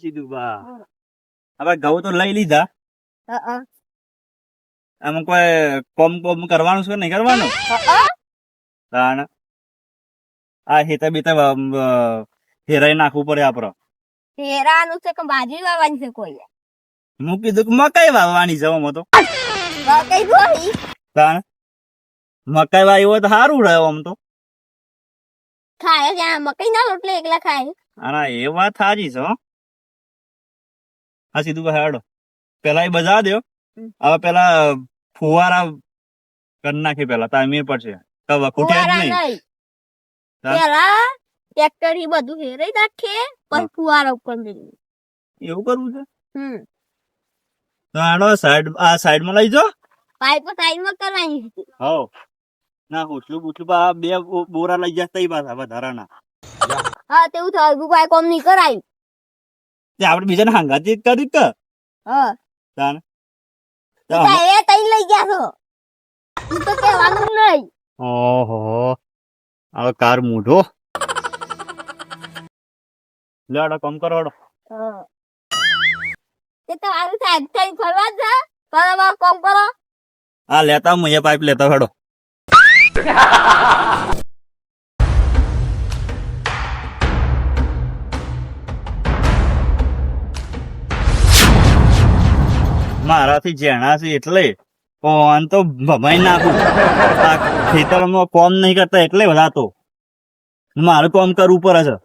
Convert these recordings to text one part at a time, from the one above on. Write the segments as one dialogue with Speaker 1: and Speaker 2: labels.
Speaker 1: સીધું બા હવે ઘઉં તો લઈ લીધા. આમાં કોઈ કોમ કરવાનું છે નહીં કરવાનું? તાણ આ હેતા બેતા હેરાઈ નાખવું પડે આપડે.
Speaker 2: હેરાનું છે કે બાજરી વાવવાની છે કોઈ?
Speaker 1: હું કીધું કે મકાઈ વાવવાની છે આમાં તો.
Speaker 2: કઈ જોઈ
Speaker 1: તાણ મકાઈ વાવી હોય તો સારું રહ્યો આમ તો.
Speaker 2: ખાય ત્યાં મકઈ ના રોટલે એકલા ખાય.
Speaker 1: આના એ વાત સાચી છે હો. હા સીધું હેડો પેલા એ બજા દો. હવે પેલા ફુવારા કરી નાખી પેલા તામીર પડશે તો વખૂટ્યા જ નહીં.
Speaker 2: પેલા ટ્રેક્ટર થી બધું હેરાઈ નાખે પછી ફુવારા ઉપર મેળવી.
Speaker 1: એવું કરવું છે? તો આનો આ સાઈડ માં લઈ જાઓ.
Speaker 2: પાઇપ સાઈડ માં કરવાની.
Speaker 1: હો ના હોટલું બુટલું બે બોરા લઈ જતા પાછા વધારાના.
Speaker 2: હા તેવું થયું કોઈ કોમ નહીં કરાયું.
Speaker 1: તે આપડે બીજાને હાંગાતી કરી કે
Speaker 2: હા
Speaker 1: તાન
Speaker 2: એ તઈ લઈ ગયા છો તું તો કહેવાનું નહીં.
Speaker 1: ઓહો હવે કાર મૂઢો લેડો કામ કરો હેડો.
Speaker 2: તે તો આરું સાહેબ થઈ ફરવા જ બરાબર કામ કરો.
Speaker 1: હા લેતા હું એ પાઇપ લેતા હેડો. મારાથી જેણા છે એટલે કોણ તો ભમાઈ નાખું. આ ખેતરમાં કોમ નહીં કરતા એટલે બધા તો મારું કોમ કરવું પડે છે.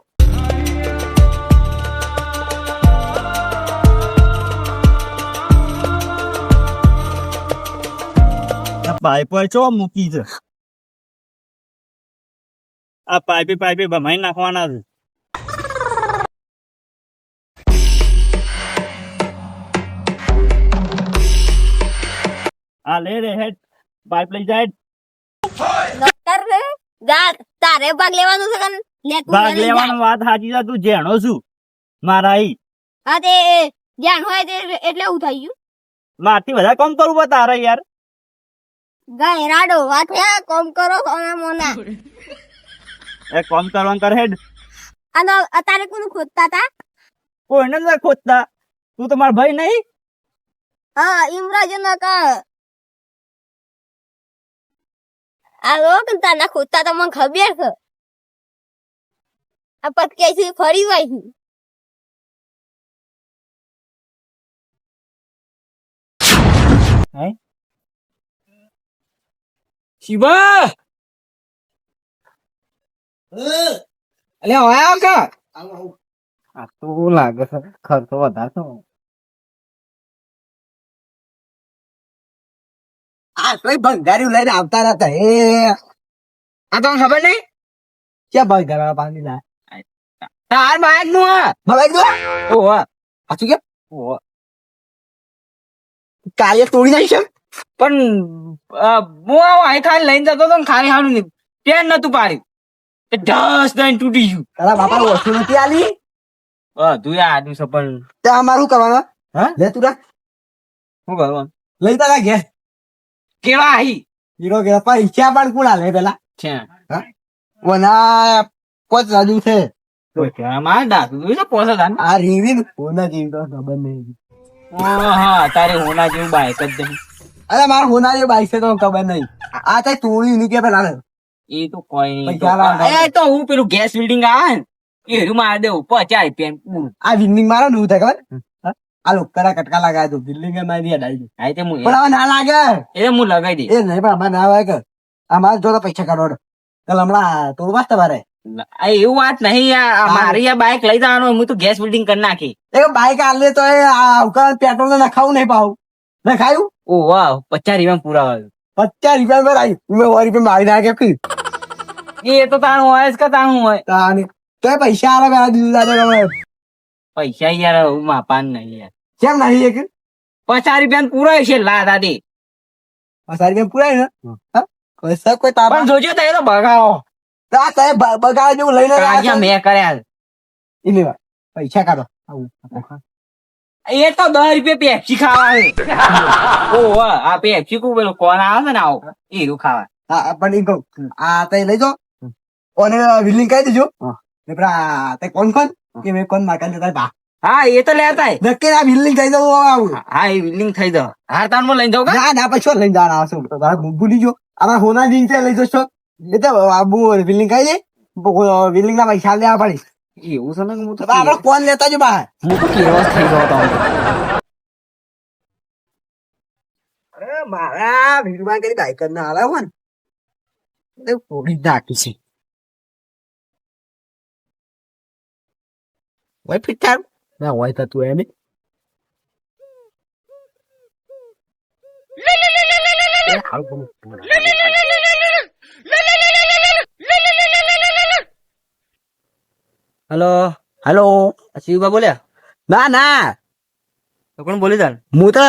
Speaker 1: પાઇપ ચો મૂકી છે. આ પાઇપે ભમાઈ નાખવાના છે. આ લે રે હેડ પાઇપ લઈ જાય.
Speaker 2: ડોક્ટર રે તારે ભાગ લેવાનું છે કે
Speaker 1: ભાગ લેવાનું વાત સાચી છે. તું જેણો છું મારા ઈ.
Speaker 2: હા તે જ્ઞાન હોય તે એટલે એવું થઈ ગયું.
Speaker 1: મારથી વધારે કામ કરવું પડે તારે યાર.
Speaker 2: ગયરાડો વાત હે કોમ કરો સોના મોના.
Speaker 1: એ કામ કરવાનું કર હેડ.
Speaker 2: અને અત્યારે કોણ ખોદતા તા?
Speaker 1: કોઈને નથી ખોદતા. તું તો મારો ભાઈ નહીં?
Speaker 2: હા ઇમરાજ ન કા આ લોક તાના ખોદતા તો મને ખબર છે. આ પટકે છે ફરી વાઈ
Speaker 1: હે
Speaker 3: શિવા અલે આયા કા આ તો લાગે છે ખર્ચો વધારે છે. આ કોઈ ભંગારી લઈને આવતા હતા. એ આ તમને ખબર નહીં ક્યાં ભંગારા પાણી લાય તાર બાઈક નું બાઈક નું ઓહો પાછું કે ઓહો કાર્ય તોડી નાખી છે. પણ હું આ ખાલી લઈને જતો હતો ને ખાલી હારું નહીં ટ્રેન નતું પાડ્યું ઢસ દઈને તૂટી ગયું. તારા બાપા ઓછું નથી આલી તું આદુ છે પણ ત્યાં અમારું કરવાનું હા લે તું રાખ શું કરવાનું લઈ તારા ઘેર કેવા આહી હીરો કે પૈસા પણ કોણ આલે પેલા છે હા ઓના પોચ રાજુ છે મારે દાદુ જોઈ પોસ આ રીવી હોના જેવી તો ખબર નહીં. હા તારે હોના જેવું બાઈક જ નહીં. અરે મારે હોના જેવું બાઈક છે તો ખબર નહીં. આ કઈ તોડી નહીં કે પેલા એ તો કોઈ નહીં તો હું પેલું ગેસ બિલ્ડિંગ આવે ને એ મારે દેવું 50 રૂપિયા. આ બિલ્ડિંગ મારો ને થાય ખબર આ લોકરા કટકા લગાય તો બિલ્ડિંગ મારી અડાઈ હા તે પણ હવે ના લાગે એ હું લગાઈ દઈ. એ નહીં પણ અમારે ના આવે કે અમારે જો પૈસા કાઢો ચાલ હમણાં તોડવા તમારે એવું વાત નહીં. મારી આ બાઈક લઈ જવાનું હું તો ગેસ બિલ્ડિંગ કરી નાખી. એ બાઈક આલે તો પેટ્રોલ ને નખાવું નહીં પાવું નખાયું. ઓ વાહ 50 રૂપિયા પૂરા 50 રૂપિયા પર આવી 100 રૂપિયા મારી નાખે. એ તો તારું હોય કે તારું હોય તો પૈસા આલે પેલા દીધું પૈસા યાર માપાન નહીં યાર કેમ નહીં એક 50 રૂપિયા પૂરા છે લા દાદી 50 રૂપિયા પૂરા ને પૈસા કોઈ તારા જોજો તો એ તો બગાડો બગાડ જેવું લઈને મેં કર્યા એને પૈસા કાઢો એ તો 10 રૂપિયા પેપ્સી ખાવા ઓહો આ પેપ્સી કો પેલો કોણ આવે ને આવો એરું ખાવા હા પણ એ કહું આ તઈ લઈ જાઓ અને બિલ્ડિંગ કહી દેજો તે કોણ કોણ કે મેં કોણ મારકા જતા બા હા એ તો લેતા આય.
Speaker 4: નક્કી આ બિલ્ડિંગ થઈ જવું આવું
Speaker 3: હા એ બિલ્ડિંગ થઈ જાવ હાર તાનમાં લઈને જાવ કા
Speaker 4: ના ના પછી લઈને જવાના આવશે ભૂલી ગયો આમાં હોના બિલ્ડિંગ લઈ જશો એટલે આબુ બિલ્ડિંગ ખાઈ જાય બિલ્ડિંગ ના પૈસા લેવા પડી
Speaker 3: એવું છે ને હું તો
Speaker 4: આપડે ફોન લેતા જો બહાર
Speaker 3: હું તો કેવો થઈ ગયો તો
Speaker 4: અરે મારા ભીડમાં કરી બાઈક જ ના હાલે હો ને પોડી નાખી છે ઓય ફિટ થાર ના હોય તો તું એમ
Speaker 3: હેલો
Speaker 4: હેલો
Speaker 3: શિવબા બોલ્યા
Speaker 4: ના ના
Speaker 3: તો કોણ બોલી જાણ
Speaker 4: હું તો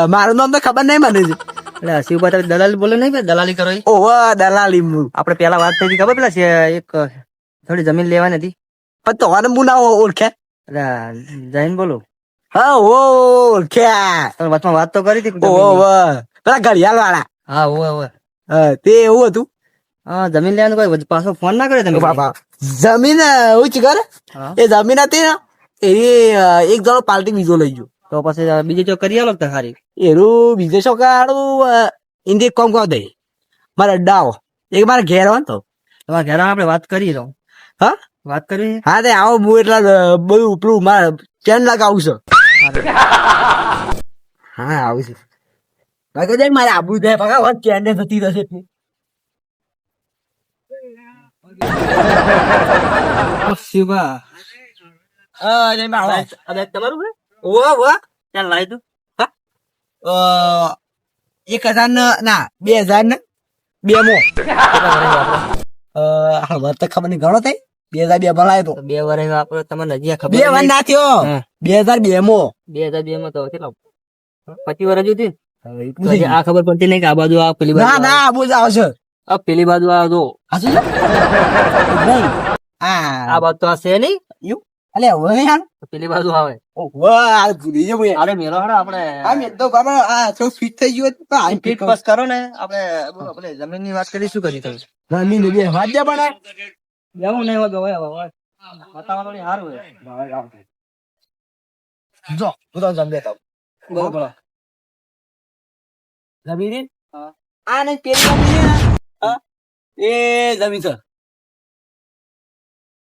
Speaker 4: મારું નામ તો ખબર નહીં મને છે
Speaker 3: એટલે શિવબા તમે દલાલી બોલે નહીં ભાઈ દલાલી કરો ઈ?
Speaker 4: ઓહો દલાલી
Speaker 3: આપણે પેલા વાત થઈ હતી ખબર પેલા એક થોડી જમીન લેવાની હતી
Speaker 4: પણ તો હું ના ઓળખે
Speaker 3: એટલે જૈન બોલો
Speaker 4: હા ઓ ઓળખ્યા
Speaker 3: તમે વચમાં વાત તો કરી હતી
Speaker 4: ઓહો પેલા ઘડિયાળ વાળા
Speaker 3: હા ઓવે ઓવે
Speaker 4: તે એવું હતું
Speaker 3: હા જમીન લેવાનું કોઈ પાછો ફોન ના કરે તમે
Speaker 4: બાપા જમીન ઉચ્ચ કર
Speaker 3: હા.
Speaker 4: એ જમીન હતી ને એની એક જણો પાર્ટી બીજો લઈ ગયો
Speaker 3: તો પછી બીજી ચોક કરી આલો હારી
Speaker 4: એનું બીજે છોકરાનું ઇન્ડિયા કોમ કહો દે મારા અડ્ડાઓ એક મારા ઘેર હોય ને તો
Speaker 3: તમારા ઘરે આપણે વાત કરી દઉં
Speaker 4: હા
Speaker 3: વાત કરી
Speaker 4: હા તે આવો હું એટલા બધું ઉપલું મારે ચેન લગાવું છું હા આવું છે બાકી જાય મારે આબુ જાય ભગા ચેન ને થતી રહેશે
Speaker 3: શિવા
Speaker 4: તમારું ઓ
Speaker 3: ત્યાં લાવી દઉં
Speaker 4: 1000 ના 2000 ને 2 મો હવે તો ખબર નહીં ઘણો થાય 2002 ભણાય તો
Speaker 3: 2 વર્ષ આપણે તમને હજી ખબર
Speaker 4: 2 વાર ના થયો
Speaker 3: હા.
Speaker 4: 2002 મો
Speaker 3: 2002 માં તો કેટલા 25 વર્ષ હતી તો હજી આ ખબર પડતી નહીં કે આ બાજુ આ પેલી
Speaker 4: ના
Speaker 3: બાજુ
Speaker 4: ના આબુ જ આવશે
Speaker 3: આ પેલી બાજુ આ જો
Speaker 4: હાસુ છે નહીં
Speaker 3: આ
Speaker 4: આ
Speaker 3: બાજુ તો આ છે નહીં
Speaker 4: યુ અલે હવે નહીં હાલ
Speaker 3: તો પેલી બાજુ આવે
Speaker 4: ઓ વાહ આ ભૂલી જ ભાઈ
Speaker 3: અરે મેલો હડો આપણે
Speaker 4: આ મેં તો બાબા આ તો ફિટ થઈ ગયો તો આ
Speaker 3: ફીટ પાસ કરો ને આપણે જમીન ની વાત કરી શું કરી તમે
Speaker 4: જમીન બે વાજ્યા બનાય
Speaker 3: એવું નહીં હોય હવે બતાવવા થોડી સારું હોય
Speaker 4: જો હું તો જમ લેતા
Speaker 3: બોલો બોલો
Speaker 4: જમીન
Speaker 3: હા.
Speaker 4: આ ને પેલી જમીન હા એ જમીન છે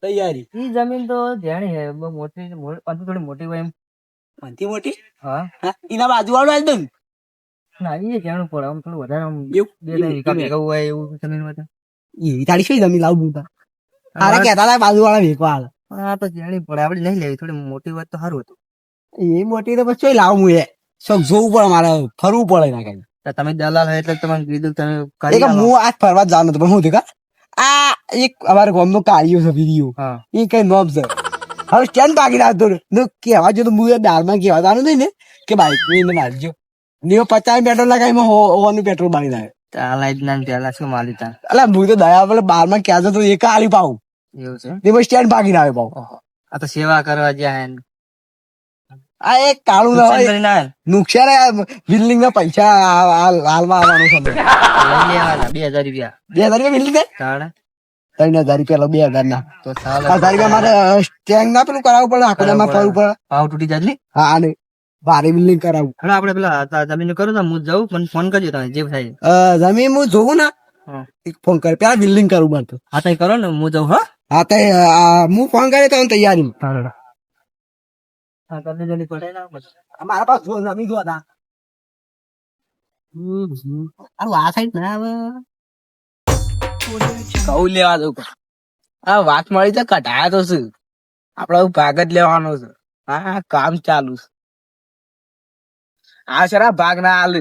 Speaker 4: તૈયારી
Speaker 3: ઈ જમીન તો જાણી હે બહુ મોટી પણ થોડી મોટી હોય એમ
Speaker 4: મોટી મોટી
Speaker 3: હા
Speaker 4: હા એના બાજુ વાળું આજ દઉં
Speaker 3: ના એ જાણવું પડે આમ થોડું વધારે આમ
Speaker 4: એવું?
Speaker 3: બે ત્રણ વીઘા ભેગા હોય એવું જમીન માં તો.
Speaker 4: એ તારી શું જમીન લાવું તા તારા કહેતા હતા બાજુ વાળા વેચવા હાલ
Speaker 3: આ તો જાણી પડે આપણે નહીં લેવી થોડી મોટી વાત તો સારું હતું
Speaker 4: એ મોટી તો પછી લાવું હું એ શોખ જોવું પડે મારે ફરવું પડે ના કઈ
Speaker 3: તો તમે દલાલ હોય એટલે તમારે કીધું તમે
Speaker 4: એટલે
Speaker 3: કરી
Speaker 4: કે
Speaker 3: આલો.
Speaker 4: હું આજ ફરવા જ જવાનું હતું પણ હું થયું કે આ એક અમારે ગામનો કાળિયો છે વિડીયો
Speaker 3: હા
Speaker 4: એ કઈ નોમ છે હવે સ્ટેન્ડ પાકી આવતો કેવા જો તો હું એ દાળમાં કેવા જવાનું નહીં ને કે બાઈક ને નાખજો ને 50 પેટ્રોલ લગાવી હોવાનું પેટ્રોલ બાળી નાખે
Speaker 3: ચાલ જ ના પેલા શું માલી તા
Speaker 4: એટલે હું તો દયા પેલા બારમાં ક્યાં જતો એક આલી પાઉં
Speaker 3: એવું છે
Speaker 4: ને સ્ટેન્ડ પાકી આવે પાઉં
Speaker 3: આ તો સેવા કરવા જ્યાં
Speaker 4: આ એક કાળું
Speaker 3: નુકસાન
Speaker 4: ના
Speaker 3: કરીને આવે
Speaker 4: નુકસાન બિલ્ડિંગ ના પૈસા હાલમાં આવવાનું સમય
Speaker 3: લઈ લેવાના 2000 રૂપિયા
Speaker 4: 2000 રૂપિયા બિલ્ડિંગ
Speaker 3: તાણે
Speaker 4: 3000 રૂપિયા 2000 ના
Speaker 3: તો ચાલે
Speaker 4: 1000 રૂપિયા મારે સ્ટેન્ડ ના પેલું કરાવવું પડે આખો દામાં ફરવું પડે
Speaker 3: ભાવ તૂટી જાય નહીં
Speaker 4: હા અને ભારે બિલ્ડિંગ કરાવવું
Speaker 3: હવે આપણે પેલા જમીન કરું તો હું જાઉં મને ફોન કરજો તમે જે થાય
Speaker 4: જમીન હું જોઉં ને
Speaker 3: હા.
Speaker 4: એક ફોન કરે પેલા બિલ્ડિંગ કરવું મારે તો
Speaker 3: હા તો કરો ને હું જાઉં હા
Speaker 4: હા તો હું ફોન કરે તો તૈયારી
Speaker 3: હા કરી જલ્દી પડે ના પછી
Speaker 4: મારા પાસે જો જમીન જો હતા આ સાઈડ ના આવે
Speaker 3: કહું લેવા દઉં આ વાત મળી તો કઢાયા તો શું આપડે ભાગ જ લેવાનો છે હા કામ ચાલુ છે આ સરા ભાગ ના હાલ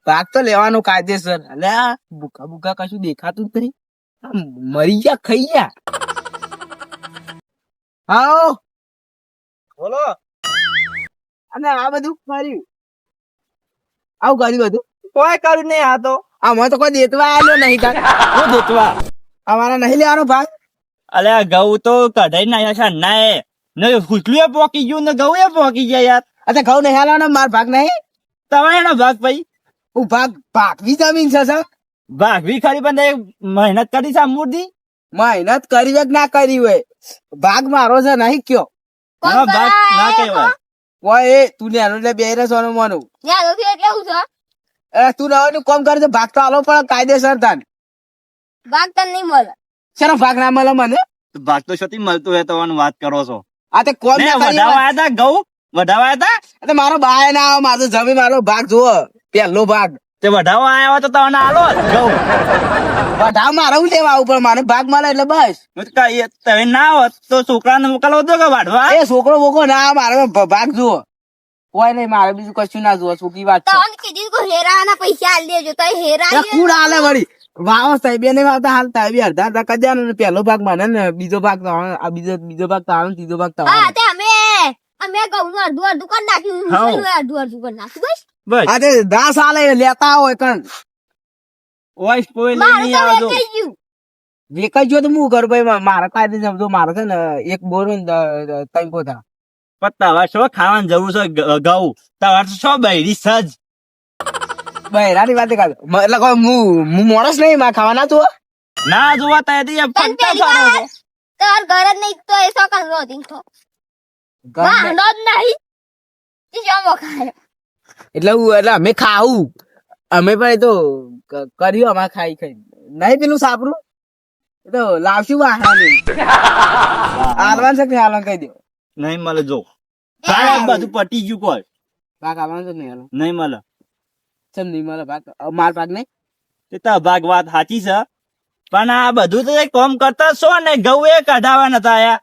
Speaker 3: ભાગ તો લેવાનો કાયદેસર અલે આ ભૂખા ભૂખા કશું દેખાતું જ નહીં આ મરી ગયા ખાઈ ગયા હા બોલો અને આ બધું કર્યું આવું કર્યું બધું કોઈ કર્યું નહીં આ તો આમાં તો કોઈ દેતવા આવ્યો નહીં તાર હું દેતવા અમારા નહીં લેવાનો ભાગ
Speaker 1: અલે આ ઘઉં તો કઢાઈ નાખ્યા છે ના એ ને હુટલું એ પોકી ગયું ને ઘઉં એ પોકી ગયા યાર
Speaker 3: અચ્છા ઘઉં નહીં હાલવાનો માર ભાગ નહીં
Speaker 1: તમારે એનો ભાગ ભાઈ
Speaker 3: હું ભાગવી જમીન છે સર
Speaker 1: ભાગવી ખરી પણ તે મહેનત કરી છે મૂર્તિ
Speaker 3: મહેનત કરી હોય કે ના કરી હોય ભાગ મારો છે નહીં કયો
Speaker 2: કોમ
Speaker 1: એમાં ભાગ ના
Speaker 2: કરાય
Speaker 1: કહેવાય.
Speaker 4: ઓય એ તું નેનો એટલે બે રે સોનું મોનું
Speaker 2: ન્યા તો ફેર કેવું છે
Speaker 4: તું નવાનું કોમ કરે છે ભાગ તો આલો પણ કાયદેસર તાન
Speaker 2: ભાગ તને નહીં મળે
Speaker 4: શેનો ભાગ ના મળે મને
Speaker 1: ભાગ તો શોથી મળતું હોય તો વાત કરો છો
Speaker 4: આ તે કોમ
Speaker 1: ને
Speaker 4: ના કરી
Speaker 1: વઢાવા આયા તા ઘઉં વઢાવા આયા તા
Speaker 4: એટલે મારો બાય ના આવે મારો જમી મારો ભાગ જુઓ પહેલો ભાગ
Speaker 1: તે વઢાવા આયા હોય તો તમને આલો જ ઘઉં.
Speaker 4: વધાવ મારે હું લેવા આવું પણ મને ભાગ મળે એટલે બસ
Speaker 1: તમે ના હોત તો છોકરાને મોકલવો હતો કે વાઢવા
Speaker 4: એ છોકરો બોકો ના આવે, મારે ભાગ જુઓ કોઈ નહીં મારે બીજું કશું ના જુઓ છોકી વાત છે
Speaker 2: તને કીધું કે હેરાના પૈસા આલી દેજો તો હેરા
Speaker 4: એ કુડ હાલે વળી વાવો સાહેબ ને વાવતા હાલ તાબી અડધા અડધા કરી દેવાનું ને પહેલો ભાગ મને ને બીજો ભાગ તો આ બીજો ભાગ તો આવે ને ત્રીજો ભાગ તો
Speaker 2: હા
Speaker 4: આવે
Speaker 2: તે અમે ઘઉંનું અડધું અડધું કરી નાખ્યું
Speaker 1: હાઉ.
Speaker 2: ઊંધિયાનું અડધું અડધું કરી નાખ્યું બસ
Speaker 1: બસ
Speaker 4: આ તે દાસ હાલે લેતા હોય કણ
Speaker 1: વોઇસ કોઈ લઈ
Speaker 2: મારું
Speaker 1: નહીં
Speaker 2: તો
Speaker 1: આવજો
Speaker 2: વેચાઈ ગયું
Speaker 4: વેકાઈ જો તો હું કરું ભાઈ મારા કાયદે સમજો મારે છે ને એક બોરો ને ત્રણ પોતા
Speaker 1: પણ તમારે શું ખાવાની જરૂર છે ઘઉં તમારે તો શું બૈરી સજ
Speaker 4: બહેરાની વાત કાઢ એટલે કોઈ હું મોણસ નહીં મારે ખાવાના તું
Speaker 1: ના જોવા ત્યાંથી
Speaker 2: તને
Speaker 1: ફંટા
Speaker 2: પેલી
Speaker 1: ફાડો
Speaker 2: વાર તાર ઘર જ નહીં તો એ સોકન રોધી તો વાંધો જ નહીં ઈ જમો ખાય
Speaker 4: એટલે અમે ખાવું અમે પણ એ તો કર્યું અમારે ખાઈ ખાઈ નહીં પેલું સાપરું એ તો લાવશું વાહન આલવાન છે કે હાલવાન કહી દો
Speaker 1: નહીં મળે જો ખાય બધું પટી ગયું કોઈ
Speaker 4: ભાગ આવવાનું છે કે નહીં હાલવાનું
Speaker 1: નહીં મળે
Speaker 4: ચમ નહીં મળે ભાગ માર ભાગ નહીં
Speaker 1: તે તો ભાગ વાત સાચી છે પણ આ બધું તો એક કામ કરતા છો ને ઘઉં એ કઢાવા નતા આયા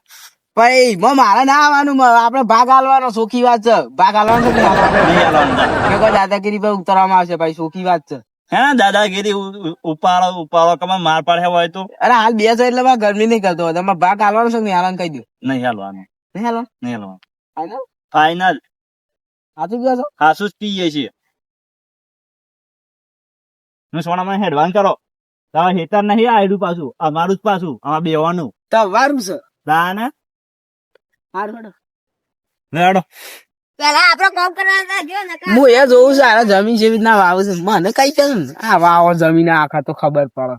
Speaker 4: ભાઈ મારે ના આવવાનું આપડે ભાગ હાલવાનો સોખી વાત છે ભાગ હાલવાનો છે કે નહીં હાલવાનો?
Speaker 1: નહીં હાલવાનું તા.
Speaker 4: કે કોઈ દાદાગીરી પર ઉતરવામાં આવશે ભાઈ સોખી વાત છે
Speaker 1: હે ને દાદાગીરી ઉપાડો કમાં માર પાડે હોય તો
Speaker 4: અરે હાલ બે છે એટલે મારે ગરમી નહીં કરતો તમારે ભાગ હાલવાનો છે કે નહીં હાલવાનું કહી દો
Speaker 1: નહીં હાલવાનું
Speaker 4: નહીં હાલવાનું
Speaker 1: નહીં હાલવાનું
Speaker 4: ફાઈનલ
Speaker 1: ફાઈનલ
Speaker 4: સાચું કહો છો
Speaker 1: ખાસું જ પીએ છીએ હું સોનામાં હેડવાન કરો તમારે હેતર નહીં આયડું પાછું અમારું જ પાછું અમારે બેવાનું
Speaker 4: તો વારું છે
Speaker 1: તાને
Speaker 4: હારું હેડો.
Speaker 1: હેડો
Speaker 2: પેલા આપડે કોમ કરવા જો ને
Speaker 4: હું એ જોઉં છું આ જમીન જેવી રીતના વાવું છે મને કઈ કેમ આ વાવો જમીન આખા તો ખબર પડે